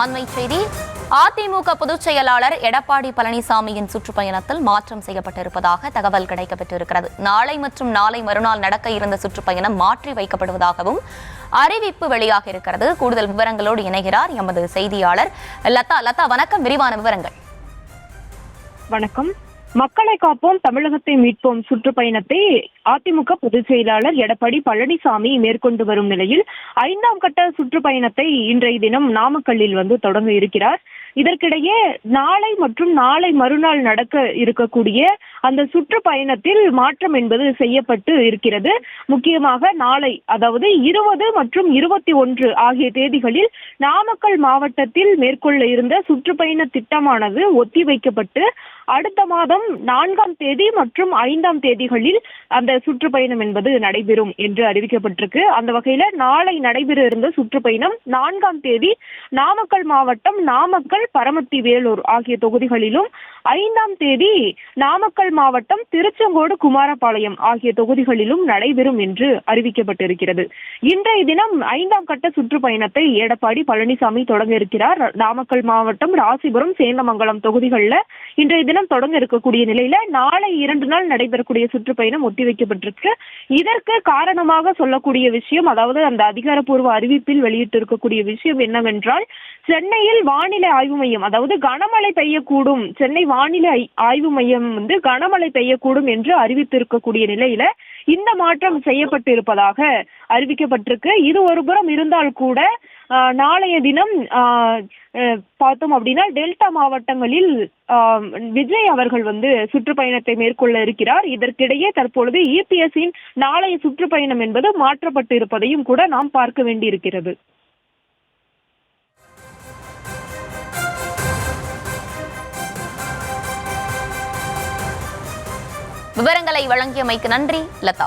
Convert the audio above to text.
அண்மை செய்தி. அதிமுக பொதுச் செயலாளர் எடப்பாடி பழனிசாமியின் சுற்றுப்பயணத்தில் மாற்றம் செய்யப்பட்டிருப்பதாக தகவல் கிடைக்கப்பட்டிருக்கிறது. நாளை மற்றும் நாளை மறுநாள் நடக்க இருந்த சுற்றுப்பயணம் மாற்றி வைக்கப்படுவதாகவும் அறிவிப்பு வெளியாக இருக்கிறது. கூடுதல் விவரங்களோடு இணைகிறார் எமது செய்தியாளர் லதா. லதா, வணக்கம். விரிவான விவரங்கள். வணக்கம். மக்களை காப்போம், தமிழகத்தை மீட்போம் சுற்றுப்பயணத்தை அதிமுக பொதுச் செயலாளர் எடப்பாடி பழனிசாமி மேற்கொண்டு வரும் நிலையில் 5ஆம் கட்ட சுற்றுப்பயணத்தை இன்றைய தினம் நாமக்கல்லில் தொடங்க இருக்கிறார். இதற்கிடையே நாளை மற்றும் நாளை மறுநாள் நடக்க இருக்கக்கூடிய அந்த சுற்றுப்பயணத்தில் மாற்றம் என்பது செய்யப்பட்டு இருக்கிறது. முக்கியமாக நாளை, அதாவது 20 மற்றும் 21 ஆகிய தேதிகளில் நாமக்கல் மாவட்டத்தில் மேற்கொள்ள இருந்த சுற்றுப்பயண திட்டமானது ஒத்திவைக்கப்பட்டு அடுத்த மாதம் 4ஆம் தேதி மற்றும் 5ஆம் தேதிகளில் அந்த சுற்றுப்பயணம் என்பது நடைபெறும் என்று அறிவிக்கப்பட்டிருக்கு. அந்த வகையில நாளை நடைபெற இருந்த சுற்றுப்பயணம் 4ஆம் தேதி நாமக்கல் மாவட்டம் நாமக்கல், பரமத்தி, வேலூர் ஆகிய தொகுதிகளிலும், 5ஆம் தேதி நாமக்கல் மாவட்டம் திருச்செங்கோடு, குமாரபாளையம் ஆகிய தொகுதிகளிலும் நடைபெறும் என்று அறிவிக்கப்பட்டிருக்கிறது. இன்றைய தினம் 5ஆம் கட்ட சுற்றுப்பயணத்தை எடப்பாடி பழனிசாமி தொடங்க இருக்கிறார். நாமக்கல் மாவட்டம் ராசிபுரம், சேந்தமங்கலம் தொகுதிகளில் இன்றைய தினம் தொடங்க இருக்கக்கூடிய நிலையில நாளை 2 நாள் நடைபெறக்கூடிய சுற்றுப்பயணம் ஒத்திவைக்கப்பட்டிருக்கு. இதற்கு காரணமாக சொல்லக்கூடிய விஷயம், அதாவது அந்த அதிகாரப்பூர்வ அறிவிப்பில் வெளியிட்டிருக்கக்கூடிய விஷயம் என்னவென்றால், சென்னையில் வானிலை ஆய்வு மையம், அதாவது கனமழை பெய்யக்கூடும், சென்னை வானிலை ஆய்வு மையம் கனமழை பெய்யக்கூடும் என்று அறிவித்திருக்கக்கூடிய நிலையில இந்த மாற்றம் செய்யப்பட்டு இருப்பதாக அறிவிக்கப்பட்டிருக்கு. இது ஒருபுறம் இருந்தால் கூட நாளைய தினம் பார்த்தோம் அப்படின்னா டெல்டா மாவட்டங்களில் விஜய் அவர்கள் சுற்றுப்பயணத்தை மேற்கொள்ள இருக்கிறார். இதற்கிடையே தற்பொழுது இபிஎஸ்ஸின் நாளைய சுற்றுப்பயணம் என்பது மாற்றப்பட்டு இருப்பதையும் கூட நாம் பார்க்க வேண்டியிருக்கிறது. விவரங்களை வழங்கியமைக்கு நன்றி லதா.